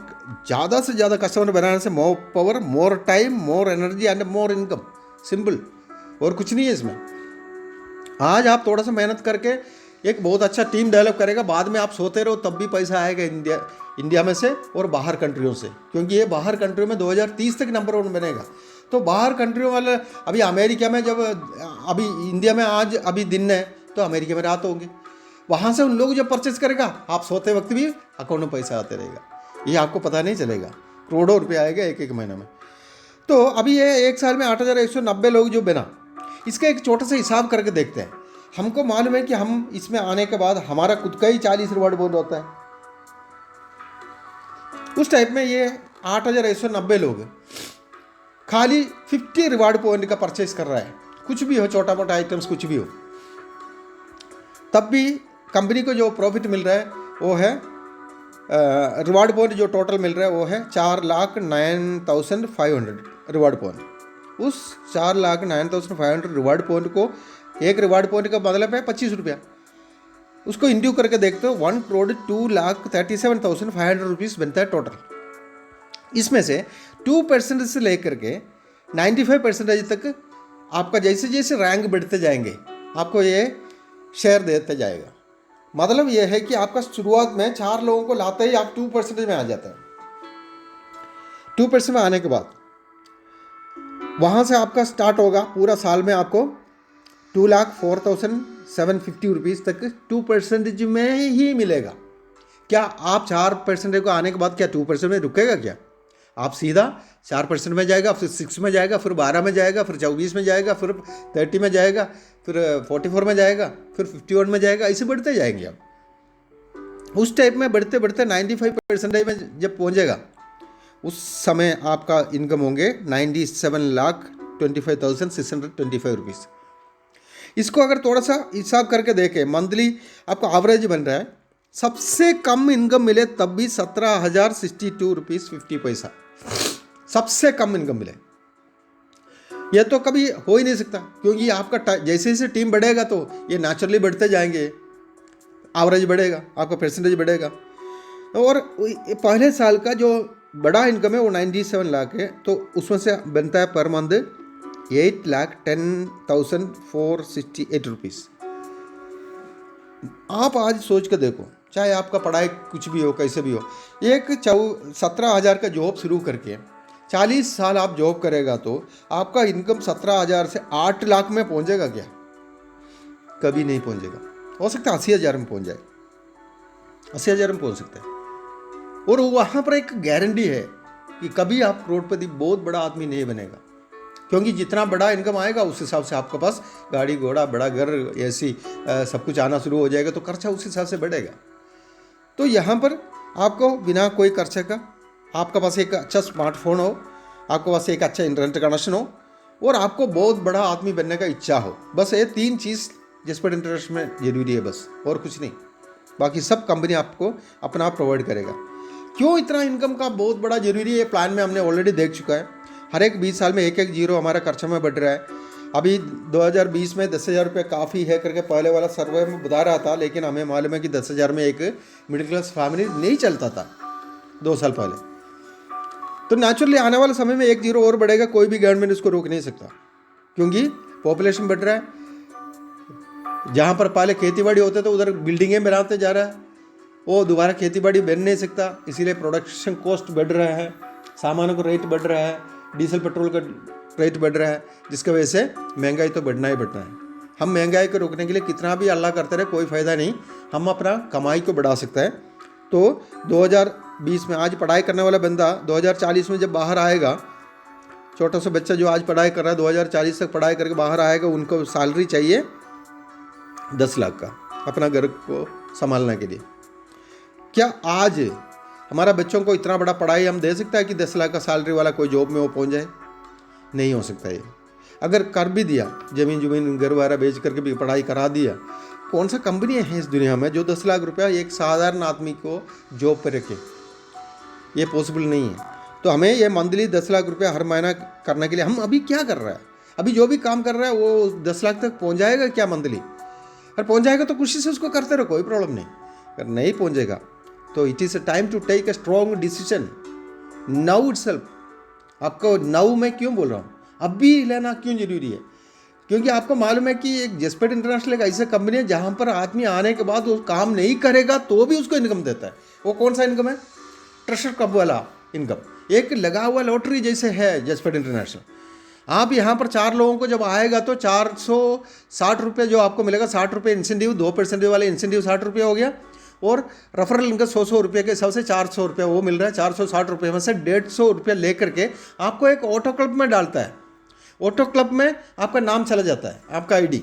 ज़्यादा से ज़्यादा कस्टमर बनाने से more power, more time, more energy and more income. Simple, और कुछ नहीं है इसमें। आज आप थोड़ा सा मेहनत करके एक बहुत अच्छा टीम डेवलप करेगा, बाद में आप सोते रहो तब भी पैसा आएगा इंडिया में से और बाहर कंट्रियों से, क्योंकि ये बाहर कंट्रियों में 2030 तक नंबर 1 बनेगा। तो बाहर कंट्रियों वाले, अभी अमेरिका में जब, अभी इंडिया में आज अभी दिन है तो अमेरिका में रात होगी, वहाँ से उन लोग जब परचेस करेगा आप सोते वक्त भी अकाउंट में पैसा आते रहेगा, ये आपको पता नहीं चलेगा। करोड़ों रुपये आएगा एक महीने में। तो अभी ये एक साल में 8,190 लोग जो बना, इसका एक छोटा सा हिसाब करके देखते हैं। हमको मालूम है कि हम इसमें आने के बाद हमारा खुद का ही 40 रिवार्ड बोर्ड होता है। उस टाइप में ये 8,190 लोग खाली 50 रिवार्ड पॉइंट का परचेस कर रहा है, कुछ भी हो, छोटा मोटा आइटम्स कुछ भी हो, तब भी कंपनी को जो प्रॉफिट मिल रहा है वो है, रिवार्ड पॉइंट जो टोटल मिल रहा है वो है 4,09,500 रिवार्ड पॉइंट। उस 4,09,500 रिवार्ड पॉइंट को, एक रिवार्ड पॉइंट का मतलब है 25 रुपया, उसको इंड्यू करके देखते हो 1,02,37,500 रुपीज़ बनता है टोटल। इसमें से 2% से लेकर के 95% तक आपका जैसे जैसे रैंक बढ़ते जाएंगे आपको ये शेयर देते जाएगा। मतलब ये है कि आपका शुरुआत में 4 लोगों को लाते ही आप 2% में आ जाते हैं। 2% में आने के बाद वहाँ से आपका स्टार्ट होगा, पूरा साल में आपको 2,04,750 रुपीज़ तक 2% में ही मिलेगा। क्या आप 4% को आने के बाद क्या 2% में रुकेगा क्या? आप सीधा 4% में जाएगा, फिर 6 में जाएगा, फिर 12 में जाएगा, फिर 24 में जाएगा, फिर 30 में जाएगा, फिर 44 में जाएगा, फिर 51 में जाएगा, ऐसे बढ़ते जाएंगे आप। उस टाइप में बढ़ते बढ़ते 95% में जब पहुंचेगा उस समय आपका इनकम होंगे 97,25,625 रुपीज़। इसको अगर थोड़ा सा हिसाब करके देखें, मंथली आपका एवरेज बन रहा है, सबसे कम इनकम मिले तब भी 17,062 रुपीज़ 50 पैसा, सबसे कम इनकम मिले। यह तो कभी हो ही नहीं सकता, क्योंकि आपका जैसे जैसे टीम बढ़ेगा तो ये नेचुरली बढ़ते जाएंगे, एवरेज बढ़ेगा, आपका परसेंटेज बढ़ेगा। और पहले साल का जो बड़ा इनकम है वो 97 लाख है, तो उसमें से बनता है पर मंथ 8,10,468 रुपीज़। आप आज सोच कर देखो, चाहे आपका पढ़ाई कुछ भी हो, कैसे भी हो, एक 17,000 का जॉब शुरू करके 40 साल आप जॉब करेगा तो आपका इनकम 17,000 से 8 लाख में पहुंचेगा क्या? कभी नहीं पहुंचेगा। हो सकता है 80,000 में पहुंच जाए, 80,000 में पहुंच सकता है। और वहाँ पर एक गारंटी है कि कभी आप करोड़पति बहुत बड़ा आदमी नहीं बनेगा, क्योंकि जितना बड़ा इनकम आएगा उस हिसाब से आपके पास गाड़ी घोड़ा, बड़ा घर, एसी, सब कुछ आना शुरू हो जाएगा, तो खर्चा उस हिसाब से बढ़ेगा। तो यहाँ पर आपको बिना कोई खर्चे का, आपके पास एक अच्छा स्मार्टफोन हो, आपके पास एक अच्छा इंटरनेट कनेक्शन हो, और आपको बहुत बड़ा आदमी बनने का इच्छा हो, बस ये 3 चीज़ जेस्पेर इंटरनेशनल में जरूरी है, बस और कुछ नहीं। बाकी सब कंपनी आपको अपना आप प्रोवाइड करेगा। क्यों इतना इनकम का बहुत बड़ा जरूरी है, ये प्लान में हमने ऑलरेडी देख चुका है। हर एक 20 साल में एक जीरो हमारा खर्चा में बढ़ रहा है। अभी 2020 में 10,000 रुपये काफ़ी है करके पहले वाला सर्वे में बता रहा था, लेकिन हमें मालूम है कि 10,000 में एक मिडिल क्लास फैमिली नहीं चलता था 2 साल पहले। तो नेचुरली आने वाले समय में 1 जीरो और बढ़ेगा, कोई भी गवर्नमेंट उसको रोक नहीं सकता, क्योंकि पॉपुलेशन बढ़ रहा है। जहाँ पर पहले खेती बाड़ी होते तो उधर बिल्डिंगें बनाते जा रहा है, वो दोबारा खेती बाड़ी बन नहीं सकता, इसीलिए प्रोडक्शन कॉस्ट बढ़ रहा है, सामानों का रेट बढ़ रहा है, डीजल पेट्रोल का रेट बढ़ रहा है, जिसकी वजह से महंगाई तो बढ़ना ही बढ़ना है। हम महंगाई को रोकने के लिए कितना भी अल्लाह करते रहे कोई फ़ायदा नहीं, हम अपना कमाई को बढ़ा सकते हैं। तो 2020 में आज पढ़ाई करने वाला बंदा 2040 में जब बाहर आएगा, छोटा सा बच्चा जो आज पढ़ाई कर रहा है 2040 तक पढ़ाई करके बाहर आएगा, उनको सैलरी चाहिए 10 लाख का अपना घर को संभालने के लिए। क्या आज हमारा बच्चों को इतना बड़ा पढ़ाई हम दे सकता है कि 10 लाख का सैलरी वाला कोई जॉब में वो पहुंच जाए? नहीं हो सकता ये। अगर कर भी दिया, ज़मीन घर वगैरह बेच करके भी पढ़ाई करा दिया, कौन सा कंपनी है इस दुनिया में जो 10 लाख रुपया एक साधारण आदमी को जॉब पर रखे? ये पॉसिबल नहीं है। तो हमें ये मंथली 10 लाख रुपया हर महीना करने के लिए हम अभी क्या कर रहा है, अभी जो भी काम कर रहा है वो 10 लाख तक पहुँच जाएगा क्या मंथली? अगर पहुँच जाएगा तो खुशी से उसको करते रहो, कोई प्रॉब्लम नहीं। अगर नहीं पहुँचेगा तो it is a time to take a strong decision now itself. आपको नाउ मैं क्यों बोल रहा हूँ, अभी लेना क्यों जरूरी है? क्योंकि आपको मालूम है कि एक जेस्पेर इंटरनेशनल एक ऐसी कंपनी है जहाँ पर आदमी आने के बाद वो काम नहीं करेगा तो भी उसको इनकम देता है। वो कौन सा इनकम है? ट्रेजर कप वाला इनकम, एक लगा हुआ लॉटरी जैसे है जेस्पेर इंटरनेशनल। आप यहाँ पर 4 लोगों को जब आएगा तो 460 रुपये जो आपको मिलेगा, 60 रुपये इंसेंटिव, 2% वाले इंसेंटिव 60 रुपये हो गया, और रेफरल इनका 100 रुपये के हिसाब से 400 रुपये वो मिल रहा है। 460 रुपये में से 150 रुपये लेकर के आपको एक ऑटो क्लब में डालता है। ऑटो क्लब में आपका नाम चला जाता है, आपका आईडी।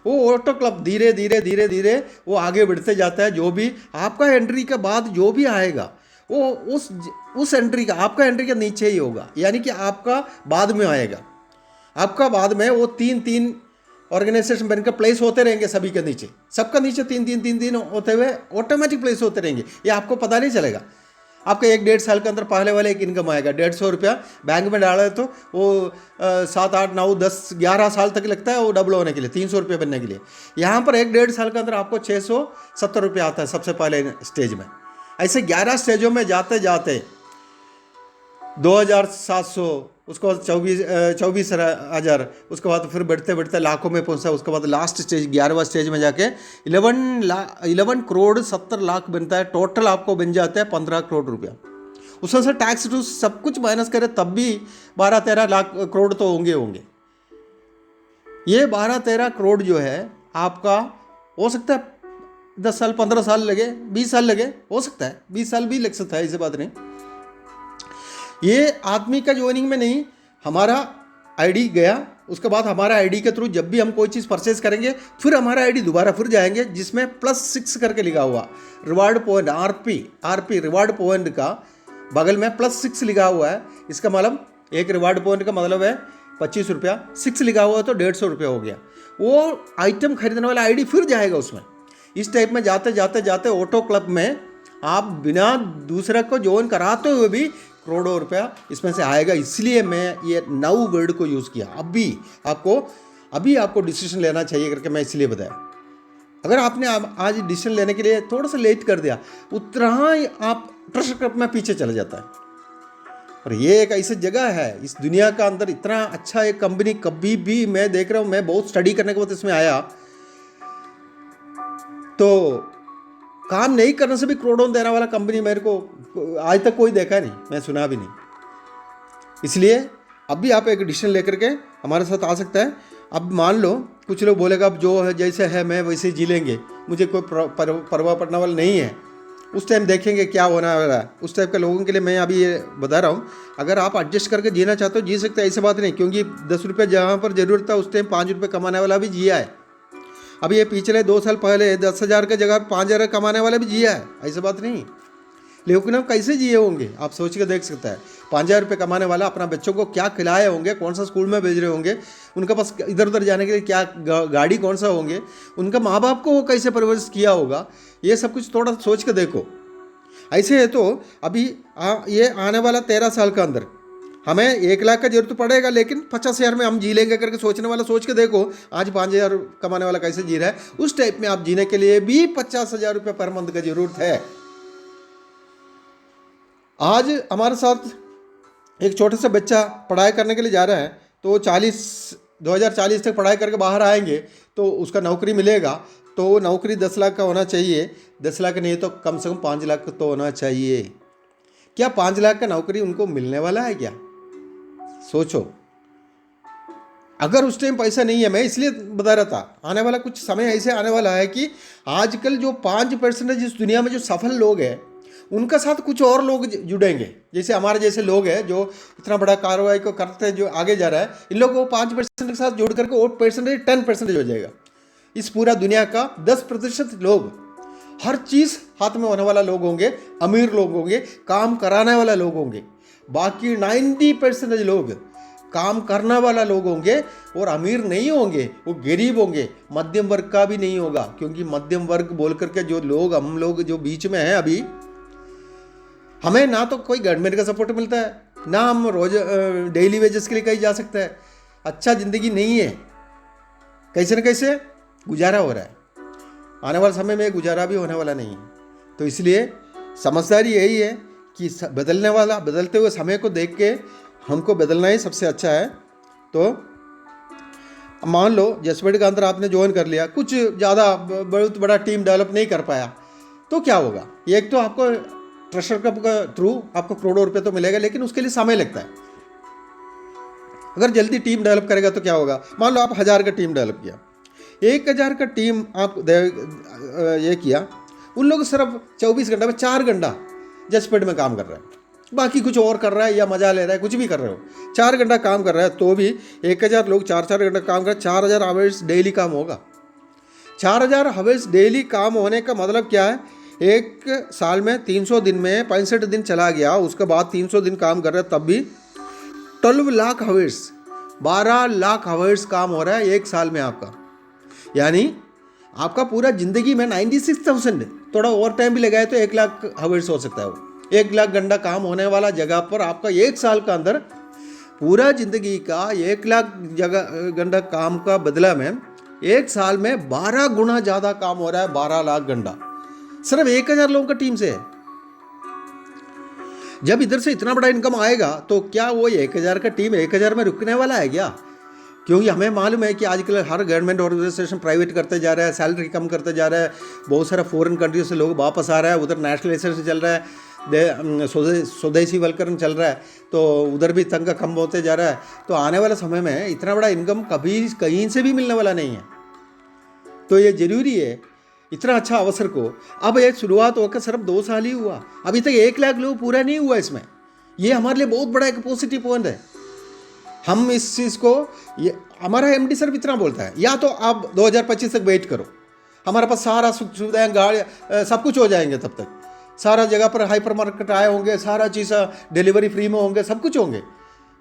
वो ऑटो क्लब धीरे धीरे धीरे धीरे वो आगे बढ़ते जाता है। जो भी आपका एंट्री के बाद जो भी आएगा वो उस एंट्री का, आपका एंट्री के नीचे ही होगा, यानी कि आपका बाद में आएगा। आपका बाद में वो 3-3 ऑर्गेनाइजेशन बनकर प्लेस होते रहेंगे, सभी के नीचे, सबका नीचे 3-3 होते हुए ऑटोमेटिक प्लेस होते रहेंगे। ये आपको पता नहीं चलेगा। आपका 1-1.5 साल के अंदर पहले वाले एक इनकम आएगा 150 रुपया, बैंक में डाला है तो वो 7, 8, 9, 10, 11 साल तक लगता है वो डबल होने के लिए, 300 रुपये बनने के लिए। यहाँ पर 1-1.5 साल के अंदर आपको 670 रुपया आता है सबसे पहले स्टेज में। ऐसे 11 स्टेजों में जाते जाते 2,700, उसके बाद 24,000, उसके बाद फिर बढ़ते बढ़ते लाखों में पहुंचा। उसके बाद लास्ट स्टेज 11वां स्टेज में जाके 11 करोड़ 70 लाख बनता है। टोटल आपको बन जाता है 15 करोड़ रुपया। उसमें से टैक्स टू सब कुछ माइनस करें तब भी 12-13 लाख करोड़ तो होंगे। ये 12-13 करोड़ जो है आपका, हो सकता है 10 साल 15 साल लगे, 20 साल लगे, हो सकता है 20 साल भी लग सकता है, ऐसी बात नहीं। ये आदमी का ज्वाइनिंग में नहीं, हमारा आईडी गया, उसके बाद हमारा आईडी के थ्रू जब भी हम कोई चीज़ परचेज करेंगे फिर हमारा आईडी दोबारा फिर जाएंगे, जिसमें +6 करके लिखा हुआ reward point, RP reward point का बगल में +6 लिखा हुआ है। इसका मतलब एक रिवार्ड पॉइंट का मतलब है 25 रुपया, 6 लिखा हुआ है तो 150 रुपया हो गया। वो आइटम खरीदने वाला आईडी फिर जाएगा उसमें। इस टाइप में जाते जाते जाते ऑटो क्लब में आप बिना दूसरे को ज्वाइन कराते हुए भी करोड़ों रुपया इसमें से आएगा। इसलिए मैं ये नाउ वर्ड को यूज़ किया। अभी आपको डिसीजन लेना चाहिए करके मैं इसलिए बताया। अगर आपने आज डिसीजन लेने के लिए थोड़ा सा लेट कर दिया, उतना ही आप ट्रेजर कप में पीछे चला जाता है। और ये एक ऐसी जगह है इस दुनिया का अंदर, इतना अच्छा एक कंपनी कभी भी, मैं देख रहा हूँ, मैं बहुत स्टडी करने के बाद इसमें आया, तो काम नहीं करने से भी करोड़ों देने वाला कंपनी मेरे को आज तक कोई देखा नहीं, मैं सुना भी नहीं। इसलिए अभी आप एक डिसीजन लेकर के हमारे साथ आ सकते हैं। अब मान लो कुछ लोग बोलेगा अब जो है जैसे है मैं वैसे ही जी लेंगे, मुझे कोई परवाह पड़ने वाला नहीं है। उस टाइम देखेंगे क्या होना वाला है। उस टाइप के लोगों के लिए मैं अभी ये बता रहा हूँ, अगर आप एडजस्ट करके जीना चाहते हो जी सकते हैं, ऐसी बात नहीं। क्योंकि 10 रुपये जहाँ पर ज़रूरत था उस टाइम 5 रुपये कमाने वाला भी जिया है। अभी ये पिछले 2 साल पहले 10,000 की जगह 5,000 कमाने वाला भी जिया है, ऐसी बात नहीं। लेकिन अब कैसे जिए होंगे आप सोच के देख सकते हैं। 5,000 रुपये कमाने वाला अपना बच्चों को क्या खिलाए होंगे, कौन सा स्कूल में भेज रहे होंगे, उनके पास इधर उधर जाने के लिए क्या गाड़ी कौन सा होंगे, उनका माँ बाप को वो कैसे परवरिश किया होगा, ये सब कुछ थोड़ा सोच के देखो। ऐसे है तो अभी ये आने वाला 13 साल के अंदर हमें 1 लाख का जरूरत पड़ेगा, लेकिन 50,000 में हम जी लेंगे करके सोचने वाला सोच के देखो। आज 5,000 कमाने वाला कैसे जी रहा है, उस टाइप में आप जीने के लिए भी 50,000 रुपये पर मंथ की जरूरत है। आज हमारे साथ एक छोटा सा बच्चा पढ़ाई करने के लिए जा रहा है, तो 2040 तक पढ़ाई करके बाहर आएंगे तो उसका नौकरी मिलेगा, तो नौकरी 10 लाख का होना चाहिए। 10 लाख नहीं तो कम से कम 5 लाख तो होना चाहिए। क्या 5 लाख का नौकरी उनको मिलने वाला है क्या? सोचो। अगर उस टाइम पैसा नहीं है, मैं इसलिए बता रहा था, आने वाला कुछ समय ऐसे आने वाला है कि आजकल जो 5% इस दुनिया में जो सफल लोग हैं उनका साथ कुछ और लोग जुड़ेंगे। जैसे हमारे जैसे लोग हैं जो इतना बड़ा कार्रवाई को करते हैं, जो आगे जा रहा है, इन लोगों को 5% के साथ जोड़ करके वो परसेंटेज 10% हो जाएगा। इस पूरा दुनिया का 10% लोग, हर चीज़ हाथ में होने वाला लोग होंगे, अमीर लोग होंगे, काम कराने वाला लोग होंगे। बाकी 90% लोग काम करने वाला लोग होंगे और अमीर नहीं होंगे, वो गरीब होंगे, मध्यम वर्ग का भी नहीं होगा। क्योंकि मध्यम वर्ग बोल करके जो लोग, हम लोग जो बीच में हैं अभी, हमें ना तो कोई गवर्नमेंट का सपोर्ट मिलता है, ना हम रोज डेली वेजेस के लिए कहीं जा सकते हैं। अच्छा ज़िंदगी नहीं है, कैसे न कैसे गुजारा हो रहा है। आने वाले समय में गुजारा भी होने वाला नहीं है। तो इसलिए समझदारी यही है कि बदलते हुए समय को देख के हमको बदलना ही सबसे अच्छा है। तो मान लो जसपेट के अंदर आपने ज्वाइन कर लिया, कुछ ज़्यादा बहुत बड़ा टीम डेवलप नहीं कर पाया, तो क्या होगा? एक तो आपको ट्रेजर कप का थ्रू आपको करोड़ों रुपए तो मिलेगा, लेकिन उसके लिए समय लगता है। अगर जल्दी टीम डेवलप करेगा तो क्या होगा? मान लो आप 1,000 का टीम डेवलप किया, 1,000 का टीम आप ये किया, उन लोग सिर्फ 24 घंटा में 4 घंटा जसपेट में काम कर रहा है, बाकी कुछ और कर रहा है या मजा ले रहा है, कुछ भी कर रहे हो, 4 घंटा काम कर रहा है, तो भी 1,000 लोग 4-4 घंटा काम कर रहे हैं, 4,000 आवर्स डेली काम होगा। 4,000 आवर्स डेली काम होने का मतलब क्या है? एक साल में 300 दिन में 65 दिन चला गया, उसके बाद 300 दिन काम कर रहा है, तब भी 12 लाख आवर्स, 12 लाख आवर्स काम हो रहा है एक साल में आपका। यानी आपका पूरा ज़िंदगी में 96,000, थोड़ा ओवर टाइम भी लगाए तो 1 लाख आवर्स हो सकता है। वो 1 लाख घंटा काम होने वाला जगह पर आपका एक साल का अंदर पूरा ज़िंदगी का 1 लाख घंटा काम का बदला में एक साल में 12 गुना ज़्यादा काम हो रहा है। 12 लाख घंटा सिर्फ 1,000 लोगों का टीम से है। जब इधर से इतना बड़ा इनकम आएगा तो क्या वो 1,000 का टीम 1,000 में रुकने वाला है क्या? क्योंकि हमें मालूम है कि आजकल हर गवर्नमेंट ऑर्गेनाइजेशन प्राइवेट करते जा रहा है, सैलरी कम करते जा रहा है, बहुत सारा फॉरेन कंट्री से लोग वापस आ रहा है, उधर नेशनलाइजेशन चल रहा है, स्वदेशी वल्करण चल रहा है, तो उधर भी तंगा कम होते जा रहा है। तो आने वाले समय में इतना बड़ा इनकम कभी कहीं से भी मिलने वाला नहीं है। तो ये ज़रूरी है इतना अच्छा अवसर को। अब ये शुरुआत होकर सिर्फ 2 साल ही हुआ, अभी तक 1 लाख लोग पूरा नहीं हुआ इसमें। ये हमारे लिए बहुत बड़ा एक पॉजिटिव पॉइंट है। हम इस चीज़ को, ये हमारा एमडी सर इतना बोलता है, या तो आप 2025 तक वेट करो, हमारे पास सारा सुख सुविधाएँ, गाड़ी, सब कुछ हो जाएंगे, तब तक सारा जगह पर हाइपर मार्केट आए होंगे, सारा चीज़ डिलीवरी फ्री में होंगे, सब कुछ होंगे,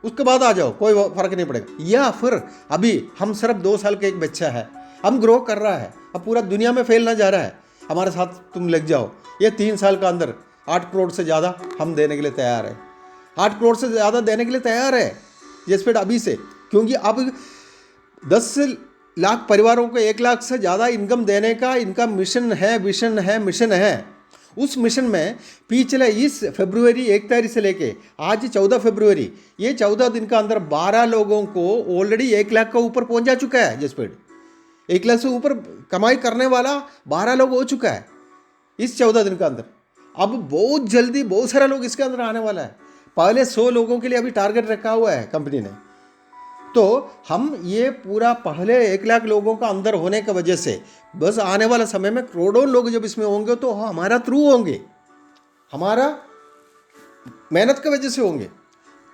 उसके बाद आ जाओ, कोई फ़र्क नहीं पड़ेगा। या फिर अभी हम सिर्फ 2 साल का एक बच्चा है, हम ग्रो कर रहा है, अब पूरा दुनिया में फैलना जा रहा है, हमारे साथ तुम लग जाओ। ये 3 साल का अंदर 8 करोड़ से ज़्यादा हम देने के लिए तैयार है, 8 करोड़ से ज़्यादा देने के लिए तैयार है जसपेट अभी से। क्योंकि अब 10 लाख परिवारों को 1 लाख से ज़्यादा इनकम देने का इनका मिशन है, मिशन है। उस मिशन में पिछले इस फरवरी 1 तारीख से लेके आज 14 फरवरी, ये 14 दिन का अंदर 12 लोगों को ऑलरेडी 1 लाख का ऊपर पहुंच जा चुका है जसपेट। 1 लाख से ऊपर कमाई करने वाला 12 लोग हो चुका है इस 14 दिन के अंदर। अब बहुत जल्दी बहुत सारा लोग इसके अंदर आने वाला है। पहले 100 लोगों के लिए अभी टारगेट रखा हुआ है कंपनी ने, तो हम ये पूरा पहले 1 लाख लोगों का अंदर होने की वजह से बस आने वाला समय में करोड़ों लोग जब इसमें होंगे तो हमारा थ्रू होंगे, हमारा मेहनत की वजह से होंगे।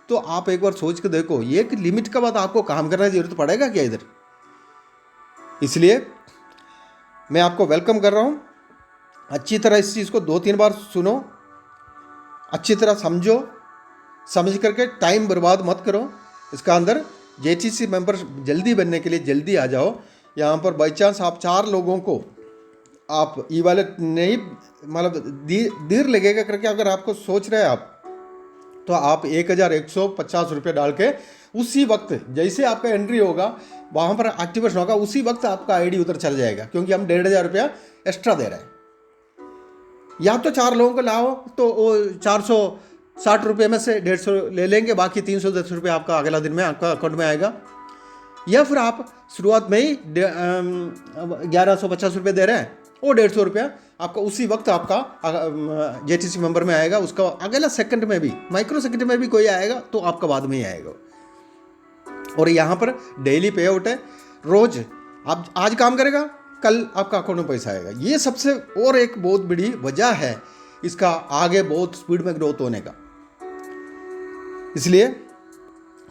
तो आप एक बार सोच के देखो, ये एक लिमिट के बाद आपको काम करने की जरूरत पड़ेगा क्या इधर? इसलिए मैं आपको वेलकम कर रहा हूँ। अच्छी तरह इस चीज़ को 2-3 बार सुनो, अच्छी तरह समझो, समझ करके टाइम बर्बाद मत करो। इसका अंदर जेटीसी मेंबर जल्दी बनने के लिए जल्दी आ जाओ। यहाँ पर बाई चांस आप 4 लोगों को आप ई वॉलेट नहीं, मतलब देर लगेगा करके अगर आपको सोच रहे हैं आप, तो आप 1150 रुपये डाल के उसी वक्त जैसे आपका एंट्री होगा वहाँ पर एक्टिवेशन होगा, उसी वक्त आपका आईडी उधर चल जाएगा, क्योंकि हम 1500 रुपया एक्स्ट्रा दे रहे हैं। या तो 4 लोगों को लाओ तो वो 460 रुपये में से 150 ले लेंगे, बाकी 310 रुपये आपका अगला दिन में आपका अकाउंट में आएगा। या फिर आप शुरुआत में ही 1150 रुपये दे रहे हैं, वो 150 रुपया आपका उसी वक्त आपका जेटीसी मेंबर में आएगा। उसका अगला सेकंड में भी, माइक्रो सेकंड में भी कोई आएगा तो आपका बाद में ही आएगा। और यहाँ पर डेली पे आउट है, रोज आप आज काम करेगा कल आपका अकाउंट में पैसा आएगा। ये सबसे और एक बहुत बड़ी वजह है इसका आगे बहुत स्पीड में ग्रोथ होने का। इसलिए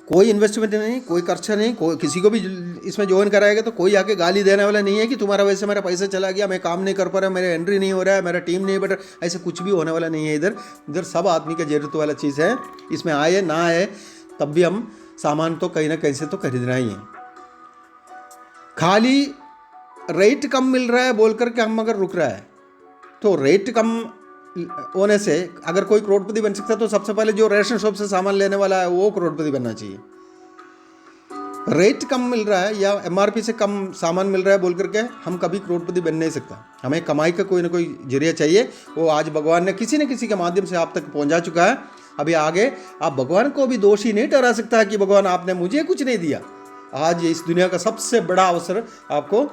कोई इन्वेस्टमेंट नहीं, कोई खर्चा नहीं, कोई किसी को भी इसमें ज्वाइन कराएगा तो कोई आके गाली देने वाला नहीं है कि तुम्हारा वैसे मेरा पैसा चला गया, मैं काम नहीं कर पा रहा, मेरा एंट्री नहीं हो रहा है, मेरा टीम नहीं बढ़ रहा, ऐसा कुछ भी होने वाला नहीं है। इधर सब आदमी का जरूरत वाला चीज़ है। इसमें आए ना आए तब भी हम सामान तो कहीं ना कहीं से तो खरीदना ही है। खाली रेट कम मिल रहा है बोल करके हम अगर रुक रहा है तो रेट कम होने से अगर कोई करोड़पति बन सकता है तो सबसे पहले जो रेशन शॉप से सामान लेने वाला है वो करोड़पति बनना चाहिए। रेट कम मिल रहा है या एमआरपी से कम सामान मिल रहा है बोल करके हम कभी करोड़पति बन नहीं सकता। हमें कमाई का कोई ना कोई जरिया चाहिए, वो आज भगवान ने किसी न किसी के माध्यम से आप तक पहुंचा चुका है। अभी आगे आप भगवान को भी दोषी नहीं ठहरा सकता कि भगवान आपने मुझे कुछ नहीं दिया। आज इस दुनिया का सबसे बड़ा अवसर आपको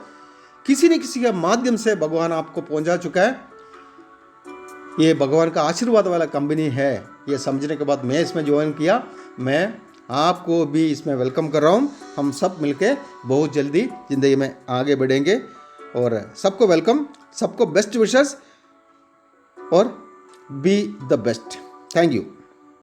किसी न किसी के माध्यम से भगवान आपको पहुंचा चुका है। ये भगवान का आशीर्वाद वाला कंपनी है, ये समझने के बाद मैं इसमें ज्वाइन किया। मैं आपको भी इसमें वेलकम कर रहा हूँ। हम सब मिलके बहुत जल्दी ज़िंदगी में आगे बढ़ेंगे और सबको वेलकम, सबको बेस्ट विशेस और be the best. Thank you.